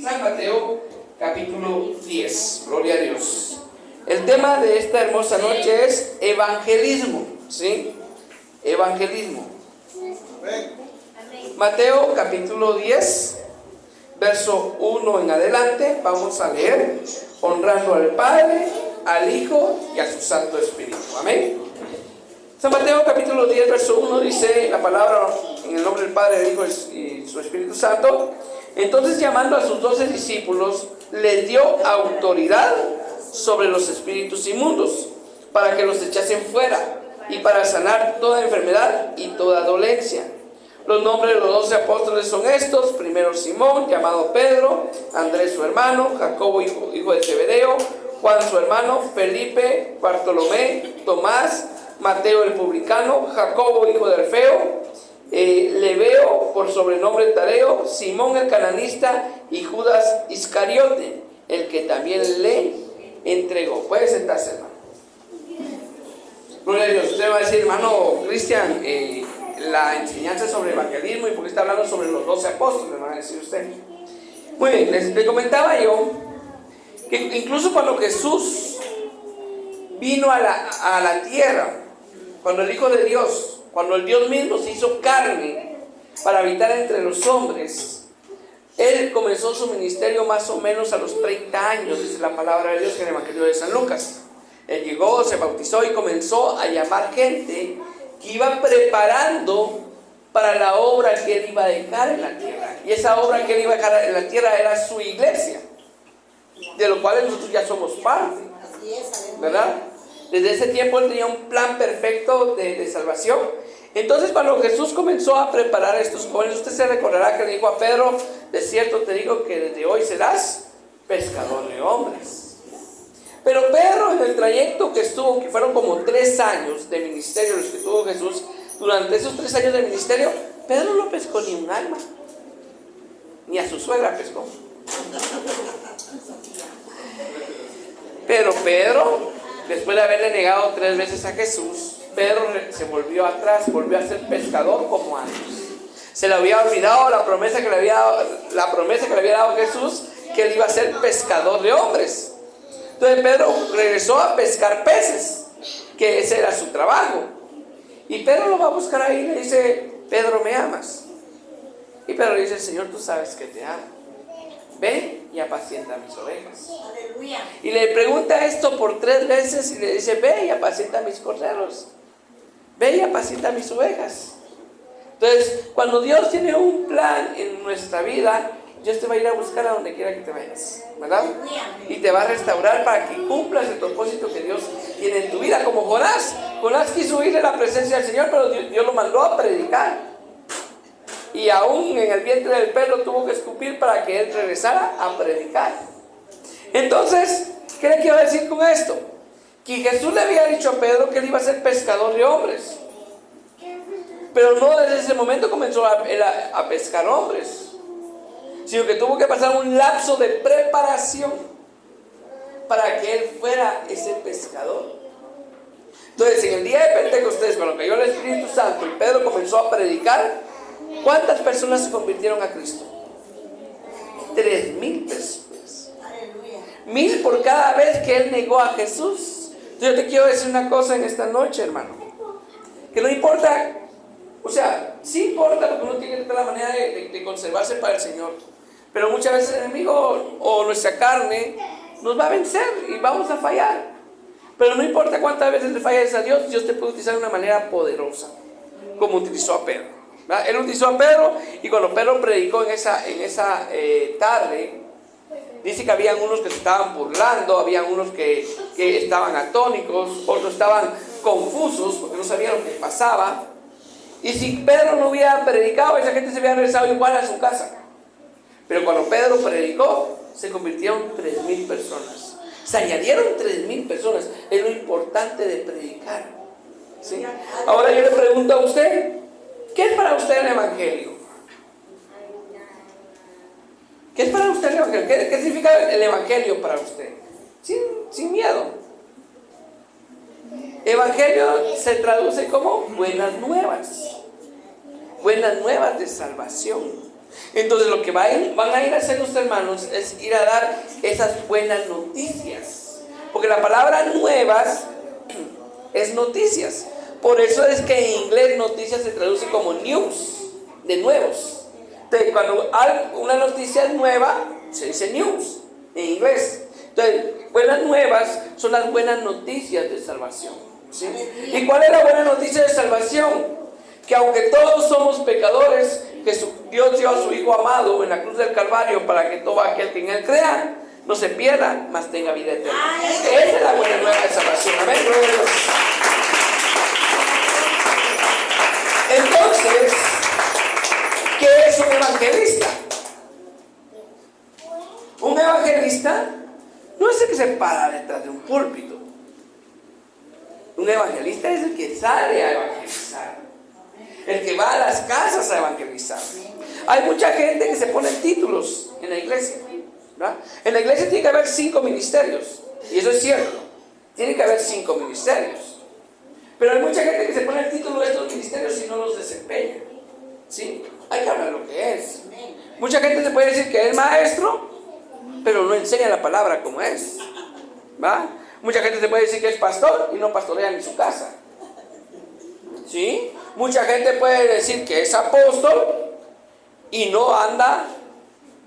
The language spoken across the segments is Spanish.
San Mateo, capítulo 10. Gloria a Dios. El tema de esta hermosa noche es evangelismo, ¿sí? Evangelismo. Mateo, capítulo 10, verso 1 en adelante. Vamos a leer, honrando al Padre, al Hijo y a su Santo Espíritu. Amén. San Mateo, capítulo 10, verso 1 dice la palabra en el nombre del Padre, del Hijo y su Espíritu Santo. Entonces, llamando a sus 12 discípulos, les dio autoridad sobre los espíritus inmundos, para que los echasen fuera, y para sanar toda enfermedad y toda dolencia. Los nombres de los 12 apóstoles son estos: primero Simón, llamado Pedro; Andrés su hermano; Jacobo hijo de Zebedeo; Juan su hermano; Felipe; Bartolomé; Tomás; Mateo el publicano; Jacobo hijo de Alfeo; Lebeo por sobrenombre Tadeo; Simón el cananista; y Judas Iscariote, el que también le entregó. Puede sentarse, hermano. Gloria a Dios. Usted va a decir, hermano Cristian, la enseñanza sobre evangelismo, y por qué está hablando sobre los 12 apóstoles, va a decir usted. Muy bien, les comentaba yo que incluso cuando Jesús vino a la tierra, cuando el Hijo de Dios, cuando el Dios mismo se hizo carne para habitar entre los hombres, Él comenzó su ministerio más o menos a los 30 años, dice la palabra de Dios en el Evangelio de San Lucas. Él llegó, se bautizó y comenzó a llamar gente que iba preparando para la obra que Él iba a dejar en la tierra. Y esa obra que Él iba a dejar en la tierra era su iglesia, de lo cual nosotros ya somos parte, ¿verdad? Desde ese tiempo Él tenía un plan perfecto de salvación. Entonces, cuando Jesús comenzó a preparar a estos jóvenes, usted se recordará que le dijo a Pedro: de cierto te digo que desde hoy serás pescador de hombres. Pero Pedro, en el trayecto que estuvo, que fueron como 3 años de ministerio los que tuvo Jesús, durante esos 3 años de ministerio, Pedro no pescó ni un alma, ni a su suegra pescó. Pero Pedro, después de haberle negado 3 veces a Jesús, Pedro se volvió atrás, volvió a ser pescador como antes. Se le había olvidado la promesa que le había dado Jesús, que él iba a ser pescador de hombres. Entonces Pedro regresó a pescar peces, que ese era su trabajo. Y Pedro lo va a buscar ahí y le dice: Pedro, ¿me amas? Y Pedro le dice: Señor, tú sabes que te amo. Ven y apacienta mis ovejas. Aleluya. Y le pregunta esto por 3 veces y le dice: ve y apacienta mis corderos. Ve y apacienta mis ovejas. Entonces, cuando Dios tiene un plan en nuestra vida, Dios te va a ir a buscar a donde quiera que te vayas, ¿verdad? Y te va a restaurar para que cumplas el propósito que Dios tiene en tu vida. Como Jonás. Jonás quiso ir a la presencia del Señor, pero Dios lo mandó a predicar. Y aún en el vientre del perro tuvo que escupir para que él regresara a predicar. Entonces, ¿qué le quiero decir con esto? Que Jesús le había dicho a Pedro que él iba a ser pescador de hombres. Pero no desde ese momento comenzó a pescar hombres, sino que tuvo que pasar un lapso de preparación para que él fuera ese pescador. Entonces, en el día de Pentecostés, cuando cayó el Espíritu Santo y Pedro comenzó a predicar, ¿cuántas personas se convirtieron a Cristo? 3,000 personas. 1,000 por cada vez que él negó a Jesús. Yo te quiero decir una cosa en esta noche, hermano, que no importa, o sea, sí importa, porque uno tiene que tener la manera de conservarse para el Señor. Pero muchas veces el enemigo o nuestra carne nos va a vencer y vamos a fallar. Pero no importa cuántas veces le falles a Dios, Dios te puede utilizar de una manera poderosa, como utilizó a Pedro, ¿verdad? Él utilizó a Pedro, y cuando Pedro predicó en esa tarde, dice que habían unos que se estaban burlando, habían unos que estaban atónicos, otros estaban confusos porque no sabían lo que pasaba. Y si Pedro no hubiera predicado, esa gente se hubiera regresado igual a su casa. Pero cuando Pedro predicó, se convirtieron 3,000 personas. Se añadieron 3,000 personas. Es lo importante de predicar, ¿sí? Ahora yo le pregunto a usted: ¿qué es para usted el evangelio? ¿Qué es para usted el evangelio? ¿Qué significa el evangelio para usted? Sin miedo. Evangelio se traduce como buenas nuevas. Buenas nuevas de salvación. Entonces lo que van a ir a hacer los hermanos es ir a dar esas buenas noticias. Porque la palabra nuevas es noticias. Por eso es que en inglés noticias se traduce como news, de nuevos. Entonces, cuando una noticia es nueva, se dice news en inglés. Entonces, buenas nuevas son las buenas noticias de salvación, ¿sí? ¿Y cuál es la buena noticia de salvación? Que aunque todos somos pecadores, Dios dio a su Hijo amado en la cruz del Calvario para que todo aquel que en Él crea no se pierda, mas tenga vida eterna. Esa es la buena nueva de salvación. Amén, gloria a Dios. Entonces, ¿qué es un evangelista? Un evangelista no es el que se para detrás de un púlpito. Un evangelista es el que sale a evangelizar, el que va a las casas a evangelizar. Hay mucha gente que se pone títulos en la iglesia, ¿verdad? En la iglesia tiene que haber 5 ministerios, y eso es cierto, tiene que haber 5 ministerios. Pero hay mucha gente que se pone el título de estos ministerios y no los desempeña, ¿sí? Hay que hablar lo que es. Mucha gente se puede decir que es maestro, pero no enseña la palabra como es, ¿va? Mucha gente se puede decir que es pastor y no pastorea en su casa, ¿sí? Mucha gente puede decir que es apóstol y no anda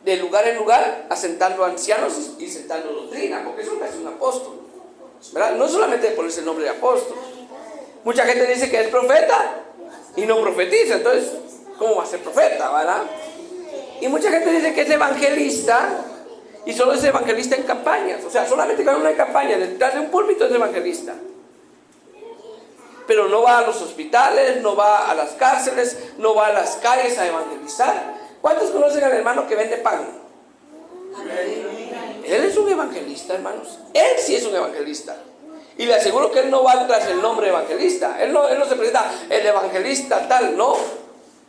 de lugar en lugar asentando ancianos y sentando doctrina, porque eso no es un apóstol, ¿verdad? No solamente ponerse el nombre de apóstol. Mucha gente dice que es profeta y no profetiza, entonces, ¿cómo va a ser profeta, verdad? Y mucha gente dice que es evangelista y solo es evangelista en campañas, o sea, solamente cuando una campaña detrás de un púlpito es evangelista. Pero no va a los hospitales, no va a las cárceles, no va a las calles a evangelizar. ¿Cuántos conocen al hermano que vende pan? Él es un evangelista, hermanos. Él sí es un evangelista. Y le aseguro que él no va tras el nombre evangelista. Él no se presenta el evangelista tal, no.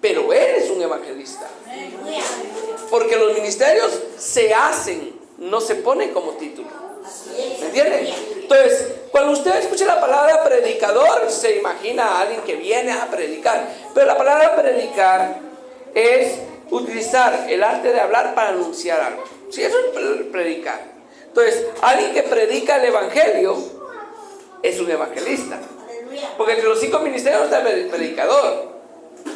Pero él es un evangelista. Porque los ministerios se hacen, no se ponen como título. ¿Me entienden? Entonces, cuando usted escucha la palabra predicador, se imagina a alguien que viene a predicar. Pero la palabra predicar es utilizar el arte de hablar para anunciar algo. Sí, eso es predicar. Entonces, alguien que predica el evangelio es un evangelista. Porque entre los 5 ministerios está el predicador,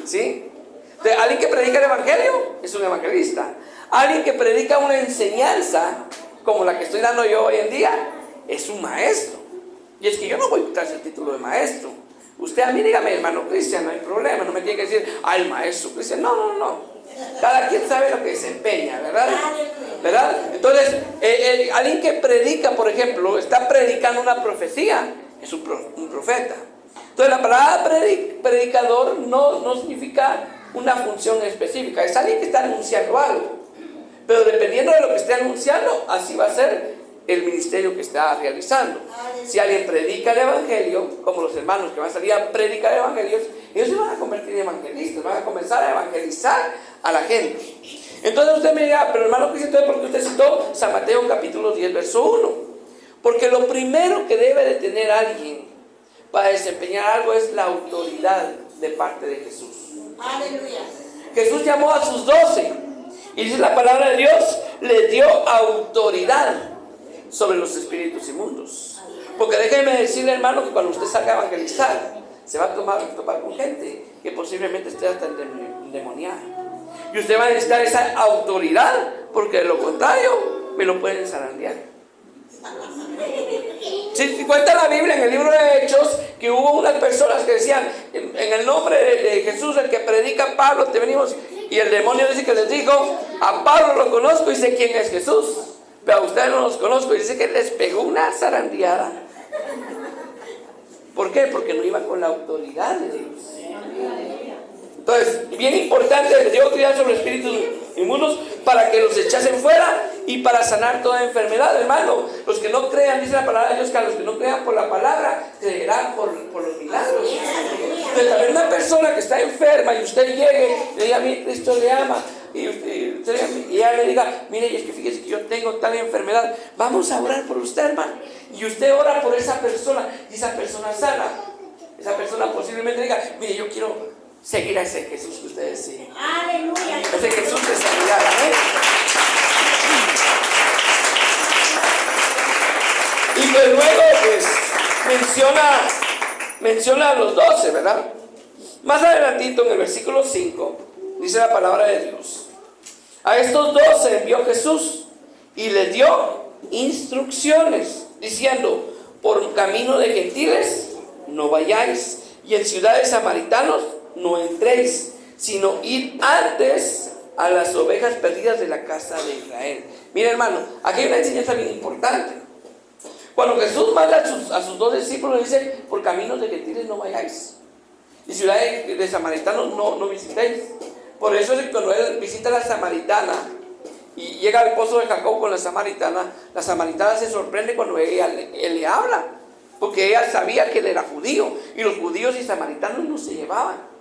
¿sí? Entonces, alguien que predica el evangelio es un evangelista. Alguien que predica una enseñanza como la que estoy dando yo hoy en día es un maestro. Y es que yo no voy a quitarse el título de maestro. Usted a mí dígame, hermano Cristian, no hay problema, no me tiene que decir, el maestro Cristian. No. Cada quien sabe lo que desempeña, ¿verdad? Entonces, alguien que predica, por ejemplo, está predicando una profecía, es un profeta. Entonces, la palabra predicador no significa una función específica, es alguien que está anunciando algo. Pero dependiendo de lo que esté anunciando, así va a ser el ministerio que está realizando. Si alguien predica el evangelio, como los hermanos que van a salir a predicar evangelios, ellos se van a convertir en evangelistas, van a comenzar a evangelizar a la gente. Entonces usted me dirá, pero hermano Cristian, ¿por qué usted citó San Mateo capítulo 10, verso 1? Porque lo primero que debe de tener alguien para desempeñar algo es la autoridad de parte de Jesús. Aleluya. Jesús llamó a sus 12 y dice la palabra de Dios, les dio autoridad sobre los espíritus inmundos. Porque déjeme decirle, hermano, que cuando usted salga a evangelizar, se va a topar con gente que posiblemente esté hasta endemoniada. Y usted va a necesitar esa autoridad, porque de lo contrario, me lo pueden zarandear. Si cuenta la Biblia en el libro de Hechos que hubo unas personas que decían, en el nombre de Jesús, el que predica Pablo, te venimos. Y el demonio dice que les dijo, a Pablo lo conozco y sé quién es Jesús, pero a ustedes no los conozco. Y dice que les pegó una zarandeada. ¿Por qué? Porque no iba con la autoridad de Dios. Entonces, bien importante, les dio autoridad sobre espíritus inmundos para que los echasen fuera y para sanar toda enfermedad, hermano. Los que no crean, dice la palabra de Dios, que a los que no crean por la palabra, creerán por los milagros. Entonces, también una persona que está enferma y usted llegue, le diga, mire, Cristo le ama, y ella le diga, mire, es que fíjese que yo tengo tal enfermedad, vamos a orar por usted, hermano. Y usted ora por esa persona y esa persona sana. Esa persona posiblemente diga, mire, yo quiero seguir a ese Jesús que ustedes siguen. Aleluya. Ese Jesús de sanidad. Amén. Y pues luego pues menciona a los 12, ¿verdad? Más adelantito en el versículo 5 dice la palabra de Dios: a estos 12 envió Jesús y les dio instrucciones diciendo: por camino de gentiles no vayáis, y en ciudades samaritanos no entréis, sino id antes a las ovejas perdidas de la casa de Israel. Mira, hermano, aquí hay una enseñanza bien importante. Cuando Jesús manda a sus 2 discípulos, dice: por caminos de gentiles no vayáis, y ciudades de samaritanos no visitéis. Por eso es que cuando él visita a la samaritana y llega al pozo de Jacob con la samaritana se sorprende cuando él le habla, porque ella sabía que él era judío, y los judíos y samaritanos no se llevaban.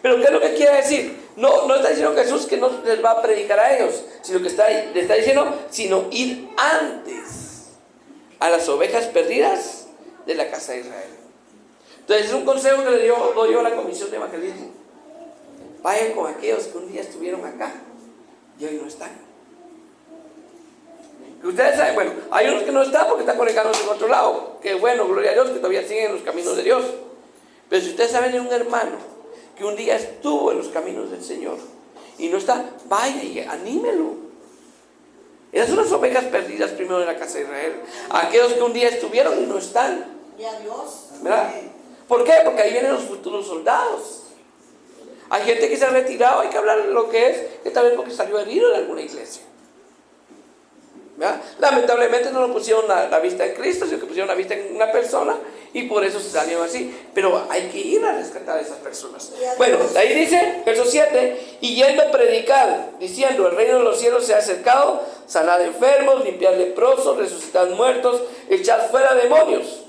Pero ¿qué es lo que quiere decir? No está diciendo Jesús que no les va a predicar a ellos, sino que le está diciendo, sino ir antes a las ovejas perdidas de la casa de Israel. Entonces es un consejo que le doy yo a la Comisión de Evangelismo: vayan con aquellos que un día estuvieron acá y hoy no están. Que ustedes saben, bueno, hay unos que no están porque están conectados en otro lado. Que bueno, gloria a Dios, que todavía siguen en los caminos de Dios. Pero si ustedes saben de un hermano que un día estuvo en los caminos del Señor y no está, vaya y anímelo. Esas son las ovejas perdidas primero de la casa de Israel. Aquellos que un día estuvieron y no están. Y a Dios. ¿Verdad? ¿Por qué? Porque ahí vienen los futuros soldados. Hay gente que se ha retirado, hay que hablar de lo que es, que tal vez porque salió herido en alguna iglesia. ¿Verdad? Lamentablemente no lo pusieron la vista en Cristo, sino que pusieron la vista en una persona, y por eso se salieron así. Pero hay que ir a rescatar a esas personas. Bueno, ahí dice, verso 7, y yendo a predicar, diciendo: el reino de los cielos se ha acercado, sanad enfermos, limpiad leprosos, resucitad muertos, echad fuera demonios.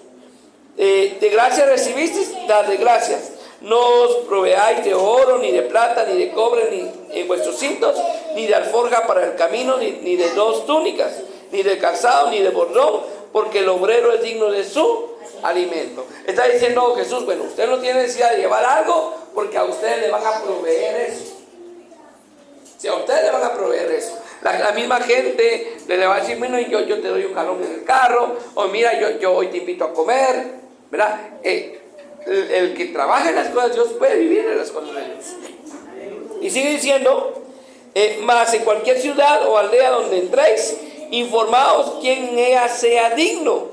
De gracia recibisteis, dad de gracias. No os proveáis de oro, ni de plata, ni de cobre, ni en vuestros cintos, ni de alforja para el camino, ni de 2 túnicas, ni de calzado, ni de bordón, porque el obrero es digno de su alimento. Está diciendo Jesús: bueno, usted no tiene necesidad de llevar algo, porque a ustedes le van a proveer eso. Si a ustedes le van a proveer eso. La misma gente le va a decir: bueno, yo te doy un jalón en el carro, o mira, yo hoy te invito a comer, ¿verdad? El que trabaja en las cosas de Dios puede vivir en las cosas de Dios. Y sigue diciendo: mas en cualquier ciudad o aldea donde entréis, informaos quién en ella sea digno,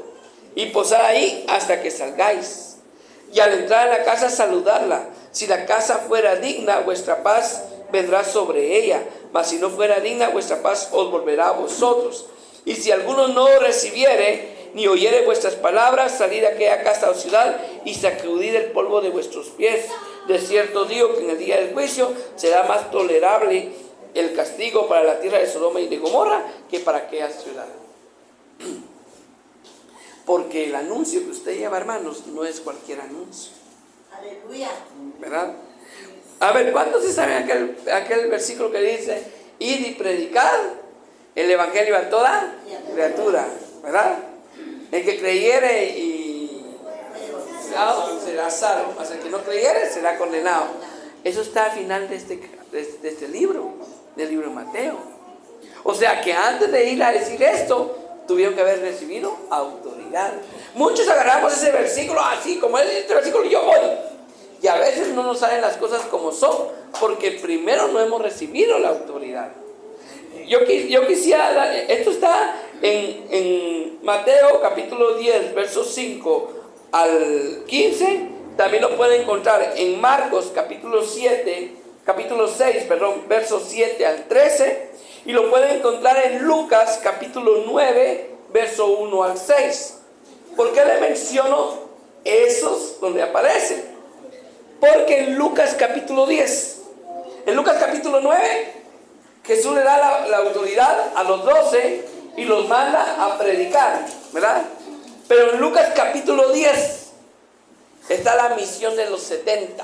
y posad ahí hasta que salgáis. Y al entrar en la casa, saludarla. Si la casa fuera digna, vuestra paz vendrá sobre ella, mas si no fuera digna, vuestra paz os volverá a vosotros. Y si alguno no recibiere ni oyere vuestras palabras, salid a aquella casa o ciudad y sacudid el polvo de vuestros pies. De cierto digo que en el día del juicio será más tolerable el castigo para la tierra de Sodoma y de Gomorra que para aquella ciudad. Porque el anuncio que usted lleva, hermanos, no es cualquier anuncio. Aleluya. ¿Verdad? A ver, ¿cuántos se saben aquel versículo que dice: id y predicad el evangelio a toda criatura? ¿Verdad? El que creyere y será salvo, mas el que no creyere será condenado. Eso está al final de este libro, del libro de Mateo. O sea que antes de ir a decir esto, tuvieron que haber recibido autoridad. Muchos agarramos ese versículo así, como es este versículo, y yo voy. Y a veces no nos salen las cosas como son, porque primero no hemos recibido la autoridad. Yo quisiera, esto está en Mateo capítulo 10, versos 5 al 15. También lo pueden encontrar en Marcos capítulo 6, versos 7 al 13. Y lo pueden encontrar en Lucas capítulo 9, verso 1 al 6. ¿Por qué le menciono esos donde aparecen? Porque en Lucas capítulo 10, en Lucas capítulo 9, Jesús le da la autoridad a los 12 y los manda a predicar, ¿verdad? Pero en Lucas capítulo 10 está la misión de los 70.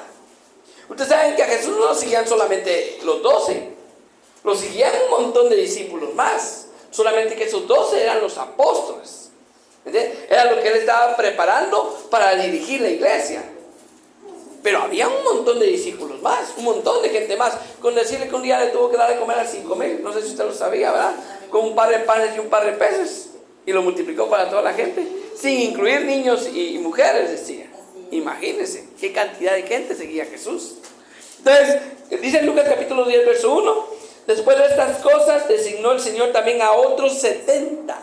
Ustedes saben que a Jesús no lo seguían solamente los 12, lo seguían un montón de discípulos más. Solamente que esos 12 eran los apóstoles, ¿entiendes? Era lo que él estaba preparando para dirigir la iglesia. Pero había un montón de discípulos más, un montón de gente más. Con decirle que un día le tuvo que dar de comer a 5,000, no sé si usted lo sabía, ¿verdad? Con un par de panes y un par de peces. Y lo multiplicó para toda la gente, sin incluir niños y mujeres, decía. Imagínense qué cantidad de gente seguía a Jesús. Entonces, dice en Lucas capítulo 10, verso 1, después de estas cosas designó el Señor también a otros 70,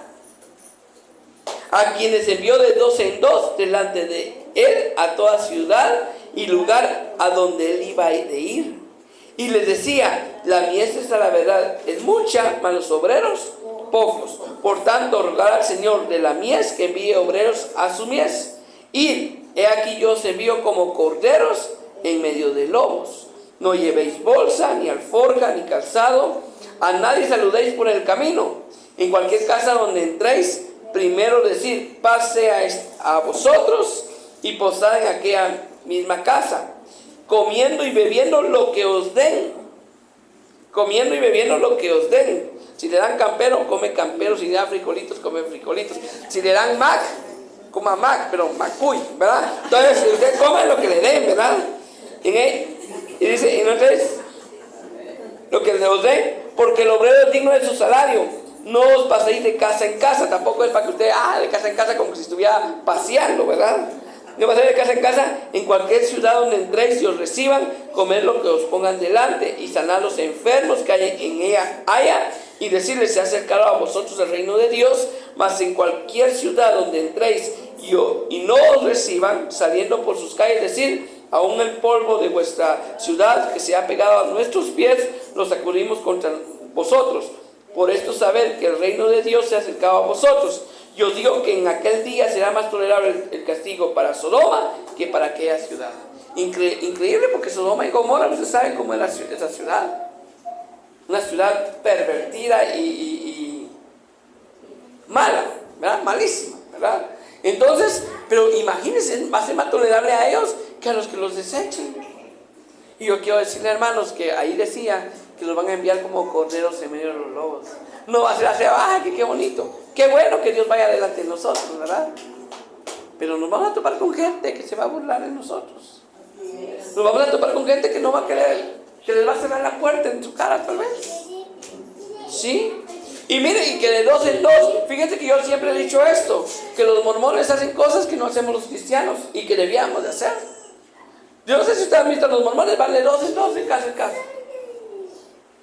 a quienes envió de 2 en 2 delante de él a toda ciudad y lugar a donde él iba de ir. Y les decía, la mies a la verdad es mucha, mas los obreros pocos. Por tanto, rogar al Señor de la mies que envíe obreros a su mies. Y he aquí yo os envío como corderos en medio de lobos. No llevéis bolsa, ni alforja, ni calzado. A nadie saludéis por el camino. En cualquier casa donde entréis, primero decir, paz sea a vosotros, y posad en aquella misma casa, comiendo y bebiendo lo que os den. Comiendo y bebiendo lo que os den. Si le dan campero, come campero. Si le dan frijolitos, come frijolitos. Si le dan mac, coma mac, pero macuy, ¿verdad? Entonces usted come lo que le den, ¿verdad? Y dice, y entonces, lo que os den, porque el obrero es digno de su salario. No os paséis de casa en casa. Tampoco es para que usted, de casa en casa como si estuviera paseando, ¿verdad? No paséis de casa en casa. En cualquier ciudad donde entréis y os reciban, comed lo que os pongan delante y sanad los enfermos que en ella haya, y decirles, se ha acercado a vosotros el reino de Dios. Mas en cualquier ciudad donde entréis y no os reciban, saliendo por sus calles, decir, aún el polvo de vuestra ciudad que se ha pegado a nuestros pies, lo sacudimos contra vosotros. Por esto sabed que el reino de Dios se ha acercado a vosotros. Yo os digo que en aquel día será más tolerable el castigo para Sodoma que para aquella ciudad. Increíble, porque Sodoma y Gomorra, ustedes saben cómo es esa ciudad. Una ciudad pervertida y mala, ¿verdad? Malísima, ¿verdad? Entonces, pero imagínense, va a ser más tolerable a ellos que a los que los desechen. Y yo quiero decirle, hermanos, que ahí decía que los van a enviar como corderos en medio de los lobos. No va a ser así, qué bonito, qué bueno que Dios vaya delante de nosotros, ¿verdad? Pero nos vamos a topar con gente que se va a burlar de nosotros. Nos vamos a topar con gente que no va a querer, que les va a cerrar la puerta en su cara, tal vez. ¿Sí? Y mire, y que de 2 en 2, fíjense que yo siempre he dicho esto, que los mormones hacen cosas que no hacemos los cristianos y que debíamos de hacer. Yo no sé si ustedes han visto, los mormones van de 2 en 2, de casa en casa.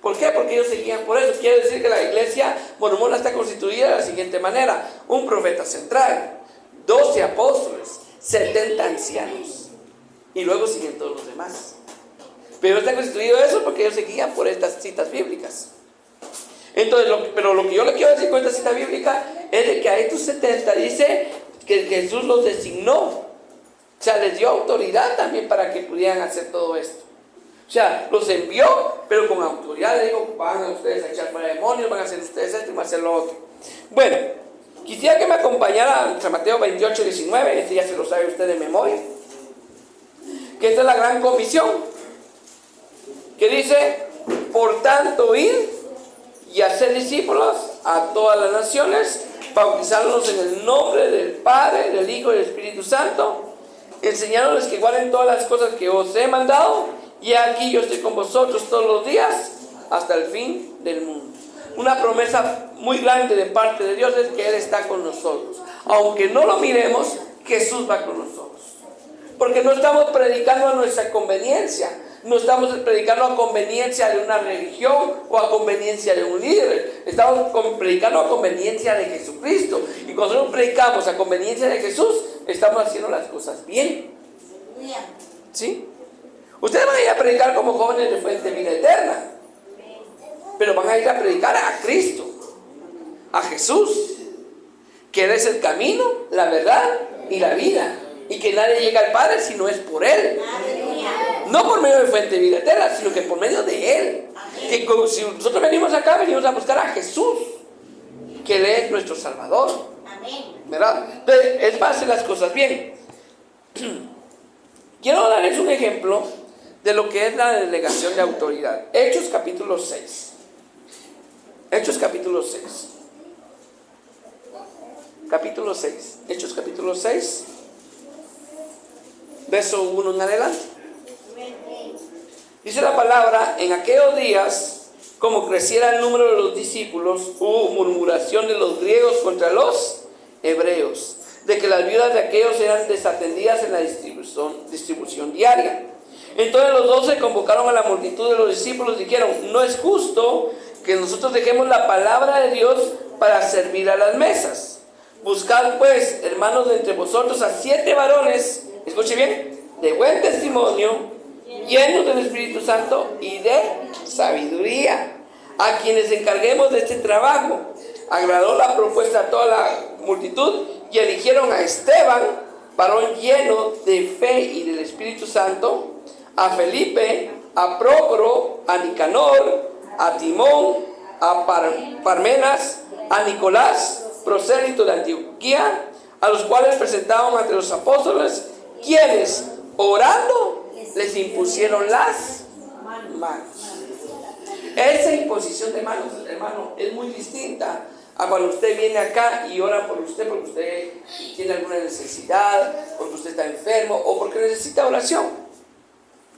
¿Por qué? Porque ellos se guían por eso. Quiere decir que la iglesia mormona está constituida de la siguiente manera: un profeta central, 12 apóstoles, 70 ancianos, y luego siguen todos los demás. Pero está constituido eso porque ellos se guían por estas citas bíblicas. Entonces, pero lo que yo le quiero decir con esta cita bíblica es de que a estos 70 dice que Jesús los designó. O sea, les dio autoridad también para que pudieran hacer todo esto. O sea, los envió, pero con autoridad. Le digo, van a ustedes a echar fuera demonios, van a hacer ustedes esto y van a hacer lo otro. Bueno, quisiera que me acompañara a San Mateo 28, 19. Este ya se lo sabe usted de memoria. Que esta es la gran comisión. Que dice, por tanto, id y hacer discípulos a todas las naciones, bautizándolos en el nombre del Padre, del Hijo y del Espíritu Santo, enseñándoles que guarden todas las cosas que os he mandado, y aquí yo estoy con vosotros todos los días hasta el fin del mundo. Una promesa muy grande de parte de Dios es que Él está con nosotros. Aunque no lo miremos, Jesús va con nosotros. Porque no estamos predicando a nuestra conveniencia. No estamos predicando a conveniencia de una religión o a conveniencia de un líder. Estamos predicando a conveniencia de Jesucristo. Y cuando nosotros predicamos a conveniencia de Jesús, estamos haciendo las cosas bien. ¿Sí? Ustedes van a ir a predicar como jóvenes de Fuente Vida Eterna, pero van a ir a predicar a Cristo, a Jesús, que Él es el camino, la verdad y la vida, y que nadie llega al Padre si no es por Él. No por medio de Fuente Vida Eterna, sino que por medio de Él. Que si nosotros venimos acá, venimos a buscar a Jesús, que Él es nuestro Salvador, ¿verdad? Entonces, es para hacer las cosas bien. Quiero darles un ejemplo de lo que es la delegación de autoridad. Hechos capítulo 6. Hechos capítulo 6. Capítulo 6. Hechos capítulo 6. Verso 1 en adelante. Dice la palabra, en aquellos días, como creciera el número de los discípulos, hubo murmuración de los griegos contra los hebreos, de que las viudas de aquellos eran desatendidas en la distribución diaria. Entonces los 12 convocaron a la multitud de los discípulos y dijeron: no es justo que nosotros dejemos la palabra de Dios para servir a las mesas. Buscad pues, hermanos, de entre vosotros a 7 varones, escuche bien, de buen testimonio, llenos del Espíritu Santo y de sabiduría, a quienes encarguemos de este trabajo. Agradó la propuesta a toda la multitud y eligieron a Esteban, varón lleno de fe y del Espíritu Santo, a Felipe, a Prócoro, a Nicanor, a Timón, a Parmenas, a Nicolás, prosélito de Antioquía, a los cuales presentaban ante los apóstoles, quienes, orando, les impusieron las manos. Esa imposición de manos, hermano, es muy distinta a cuando usted viene acá y ora por usted porque usted tiene alguna necesidad, porque usted está enfermo o porque necesita oración.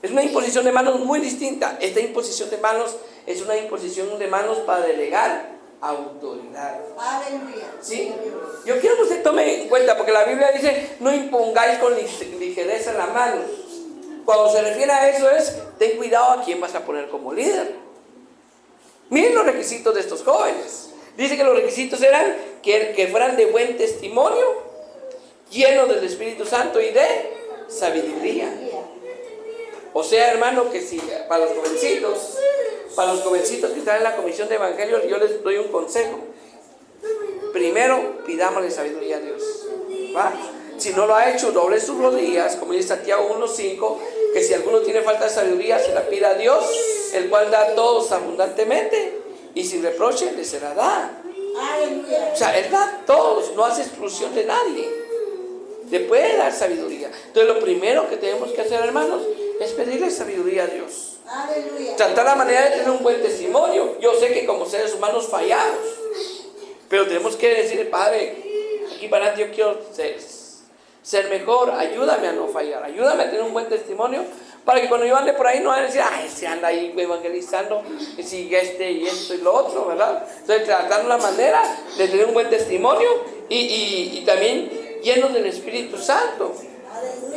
Es una imposición de manos muy distinta. Esta imposición de manos es una imposición de manos para delegar autoridad. Aleluya. ¿Sí? Yo quiero que usted tome en cuenta, porque la Biblia dice: no impongáis con ligereza la mano. Cuando se refiere a eso es: ten cuidado a quién vas a poner como líder. Miren los requisitos de estos jóvenes. Dice que los requisitos eran que fueran de buen testimonio, llenos del Espíritu Santo y de sabiduría. O sea, hermano, que si para los jovencitos que están en la comisión de evangelio, yo les doy un consejo. Primero, pidámosle sabiduría a Dios, ¿va? Si no lo ha hecho, doble sus rodillas, como dice Santiago 1:5, que si alguno tiene falta de sabiduría, se la pida a Dios, el cual da a todos abundantemente, y sin reproche le será dada. O sea, Él da a todos, no hace exclusión de nadie. Le puede dar sabiduría. Entonces, lo primero que tenemos que hacer, hermanos, es pedirle sabiduría a Dios. Aleluya. Tratar la manera de tener un buen testimonio. Yo sé que como seres humanos fallamos, pero tenemos que decirle: Padre, aquí para adelante yo quiero ser mejor, ayúdame a no fallar, ayúdame a tener un buen testimonio, para que cuando yo ande por ahí no van a decir: ay, se anda ahí evangelizando, y sigue y esto y lo otro, ¿verdad? Entonces, tratando la manera de tener un buen testimonio y también llenos del Espíritu Santo.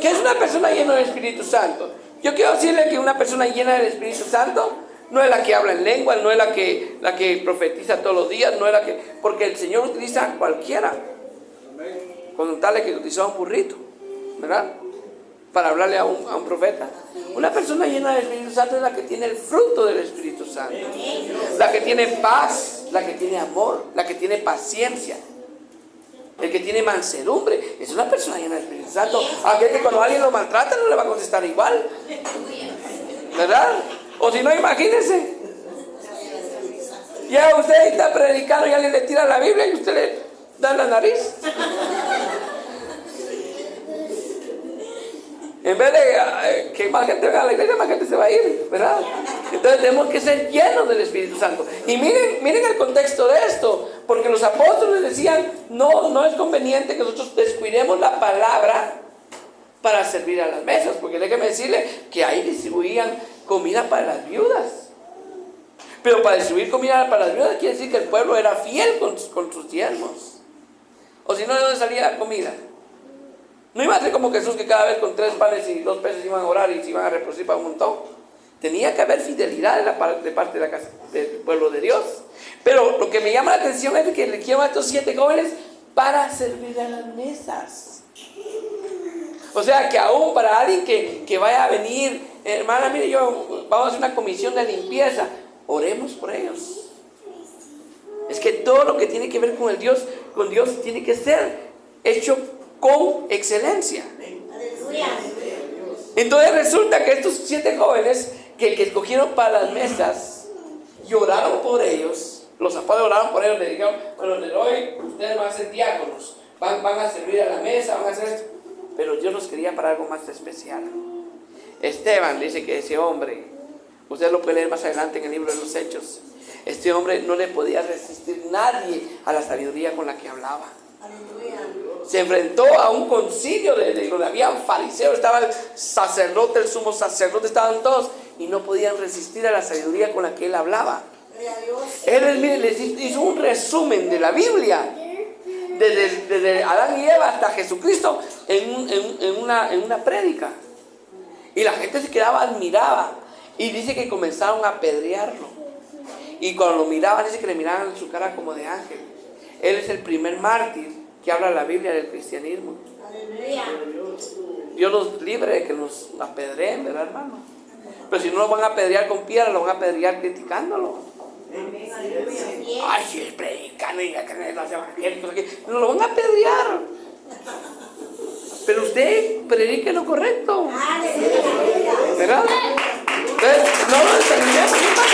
¿Qué es una persona llena del Espíritu Santo? Yo quiero decirle que una persona llena del Espíritu Santo no es la que habla en lengua, no es la que profetiza todos los días, no es la que... Porque el Señor utiliza a cualquiera. Con tal que utilizó a un burrito, ¿verdad? Para hablarle a un profeta. Una persona llena del Espíritu Santo es la que tiene el fruto del Espíritu Santo. La que tiene paz, la que tiene amor, la que tiene paciencia. El que tiene mansedumbre es una persona llena del Espíritu Santo. Aquel que cuando alguien lo maltrata no le va a contestar igual, ¿verdad? O si no, imagínense. Ya usted está predicando y alguien le tira la Biblia y usted le da la nariz. En vez de que más gente venga a la iglesia, más gente se va a ir, ¿verdad? Entonces tenemos que ser llenos del Espíritu Santo. Y miren el contexto de esto, porque los apóstoles decían: no es conveniente que nosotros descuidemos la palabra para servir a las mesas, porque déjeme decirle que ahí distribuían comida para las viudas. Pero para distribuir comida para las viudas quiere decir que el pueblo era fiel con sus diezmos. O si no, ¿de dónde salía la comida? No iba a ser como Jesús, que cada vez con 3 panes y 2 peces iban a orar y se iban a reproducir para un montón. Tenía que haber fidelidad de parte de la casa del pueblo de Dios. Pero lo que me llama la atención es que eligieron a estos 7 jóvenes para servir a las mesas. O sea, que aún para alguien que vaya a venir: hermana, mire, vamos a hacer una comisión de limpieza, oremos por ellos. Es que todo lo que tiene que ver con Dios tiene que ser hecho con excelencia. Entonces resulta que estos 7 jóvenes que escogieron para las mesas lloraron por ellos. Los apóstoles oraron por ellos, le dijeron: bueno, de hoy ustedes van a ser diáconos, van a servir a la mesa, van a hacer esto. Pero Dios los quería para algo más especial. Esteban dice que ese hombre, usted lo puede leer más adelante en el libro de los Hechos, este hombre no le podía resistir nadie a la sabiduría con la que hablaba. Se enfrentó a un concilio donde había fariseos, estaba el sacerdote, el sumo sacerdote, estaban todos, y no podían resistir a la sabiduría con la que él hablaba. Gloria a Dios. Él les hizo un resumen de la Biblia, desde Adán y Eva hasta Jesucristo, en una prédica. Y la gente se quedaba, admiraba, y dice que comenzaron a apedrearlo. Y cuando lo miraban, dice que le miraban su cara como de ángel. Él es el primer mártir que habla la Biblia del cristianismo. Aleluya. Dios los libre de que nos apedreen, ¿verdad, hermano? Pero si no lo van a apedrear con piedra, lo van a apedrear criticándolo. Ay, si es predicando y que no se evangélicos aquí, no lo van a apedrear. Pero usted predique lo correcto, Aleluya. ¿verdad? Entonces, no lo desanimemos, hermano.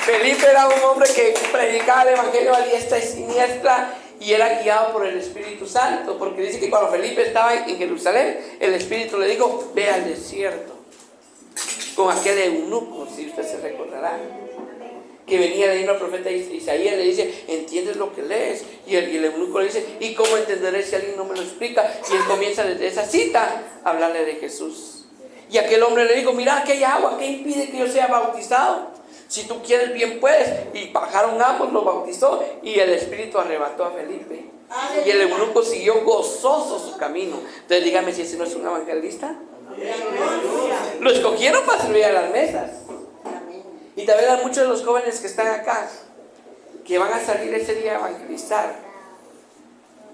Felipe era un hombre que predicaba el evangelio a diestra y siniestra y era guiado por el Espíritu Santo, porque dice que cuando Felipe estaba en Jerusalén, el Espíritu le dijo: ve al desierto con aquel eunuco, si usted se recordará, que venía leyendo al profeta Isaías. Le dice: ¿entiendes lo que lees? Y el eunuco le dice: ¿y cómo entenderé si alguien no me lo explica? Y él comienza desde esa cita a hablarle de Jesús. Y aquel hombre le dijo: mira, aquí hay agua, ¿qué impide que yo sea bautizado? Si tú quieres, bien puedes. Y bajaron ambos, lo bautizó, y el Espíritu arrebató a Felipe. Aleluya. Y el eunuco siguió gozoso su camino. Entonces dígame si ese no es un evangelista. Lo escogieron para servir a las mesas. Y también hay muchos de los jóvenes que están acá, que van a salir ese día a evangelizar.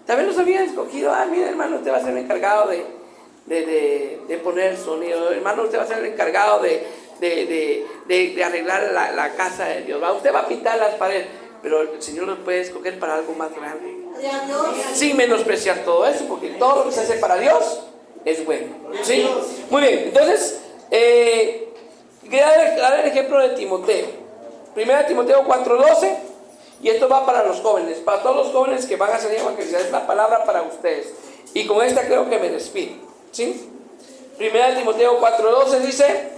También los habían escogido: mira, hermano, usted va a ser el encargado de poner el sonido. Hermano, usted va a ser el encargado de arreglar la casa de Dios. Usted va a pintar las paredes. Pero el Señor los puede escoger para algo más grande, sin menospreciar todo eso, porque todo lo que se hace para Dios es bueno. ¿Sí? Muy bien, entonces quería dar el ejemplo de Timoteo. 1 Timoteo 4:12, y esto va para los jóvenes, para todos los jóvenes que van a salir a evangelizar. Es la palabra para ustedes, y con esta creo que me despido. ¿Sí? 1 Timoteo 4:12 dice: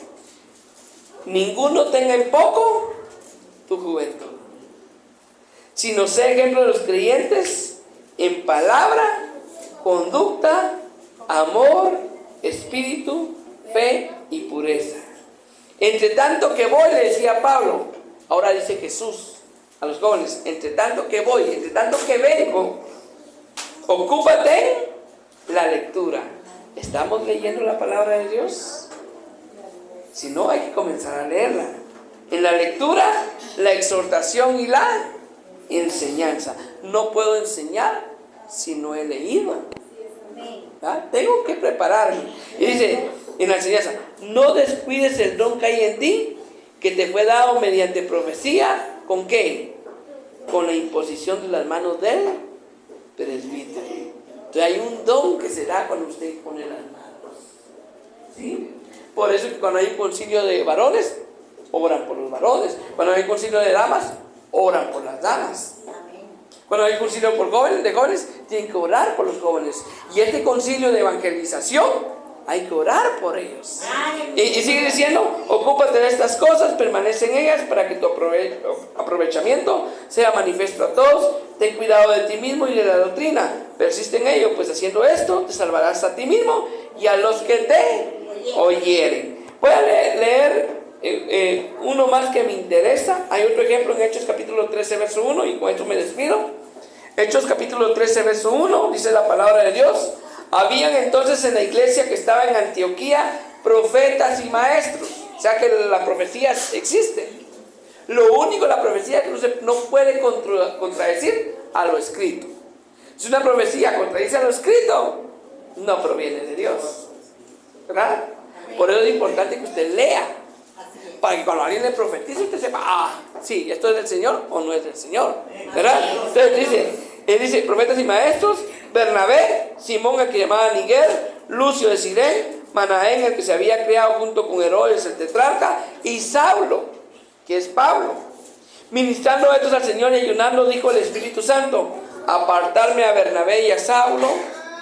ninguno tenga en poco tu juventud, sino sé ejemplo de los creyentes en palabra, conducta, amor, espíritu, fe y pureza. Entre tanto que voy, le decía Pablo, ahora dice Jesús a los jóvenes: entre tanto que voy, entre tanto que vengo, ocúpate en la lectura. ¿Estamos leyendo la palabra de Dios? Si no, hay que comenzar a leerla. En la lectura, la exhortación y la enseñanza. No puedo enseñar si no he leído. Tengo que prepararme. Y dice en la enseñanza: no descuides el don que hay en ti, que te fue dado mediante profecía. ¿Con qué? Con la imposición de las manos del presbítero. Entonces hay un don que se da cuando usted pone las manos. ¿Sí? Por eso que cuando hay un concilio de varones, oran por los varones. Cuando hay un concilio de damas, oran por las damas. Cuando hay un concilio de jóvenes, tienen que orar por los jóvenes. Y este concilio de evangelización, hay que orar por ellos. Y sigue diciendo: ocúpate de estas cosas, permanece en ellas, para que tu aprovechamiento sea manifiesto a todos. Ten cuidado de ti mismo y de la doctrina, persiste en ello, pues haciendo esto te salvarás a ti mismo y a los que te oyeren. Voy a leer uno más que me interesa. Hay otro ejemplo en Hechos capítulo 13 verso 1, y con esto me despido. Hechos capítulo 13 verso 1, dice la palabra de Dios: habían entonces en la iglesia que estaba en Antioquía profetas y maestros. O sea que la profecía existe. Lo único, la profecía que no puede contradecir a lo escrito. Si una profecía contradice a lo escrito, no proviene de Dios, ¿verdad? Por eso es importante que usted lea, para que cuando alguien le profetice, usted sepa: sí, esto es del Señor o no es del Señor, ¿verdad? Entonces dice profetas y maestros: Bernabé, Simón, el que llamaban Niger, Lucio de Cirene, Manaén, el que se había criado junto con Herodes el tetrarca, y Saulo, que es Pablo. Ministrando estos al Señor y ayunando, dijo el Espíritu Santo: apartarme a Bernabé y a Saulo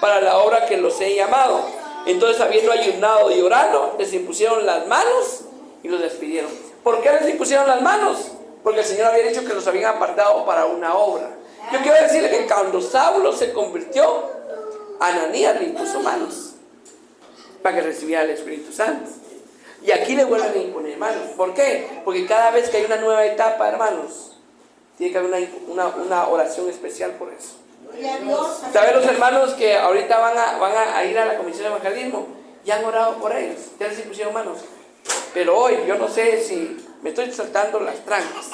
para la obra que los he llamado. Entonces, habiendo ayunado y orando, les impusieron las manos y los despidieron. ¿Por qué les impusieron las manos? Porque el Señor había dicho que los habían apartado para una obra. Yo quiero decirle que cuando Saulo se convirtió, Ananías le impuso manos para que recibiera el Espíritu Santo. Y aquí le vuelven a imponer manos. ¿Por qué? Porque cada vez que hay una nueva etapa, hermanos, tiene que haber una oración especial por eso. ¿Saben los hermanos que ahorita van a ir a la comisión de evangelismo? Ya han orado por ellos, ya les impusieron manos. Pero hoy, yo no sé si me estoy saltando las trancas,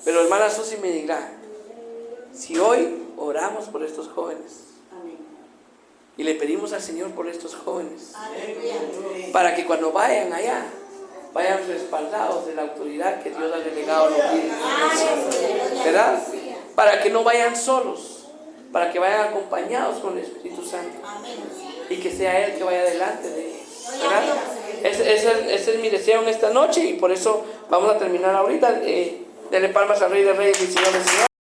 pero hermana Susi me dirá, si hoy oramos por estos jóvenes y le pedimos al Señor por estos jóvenes, para que cuando vayan allá, vayan respaldados de la autoridad que Dios ha delegado a los líderes, ¿verdad? Para que no vayan solos, para que vayan acompañados con el Espíritu Santo y que sea Él que vaya delante de ellos, ¿verdad? Ese es mi deseo en esta noche, y por eso vamos a terminar ahorita. Dele palmas al Rey de Reyes y Señor del Señor.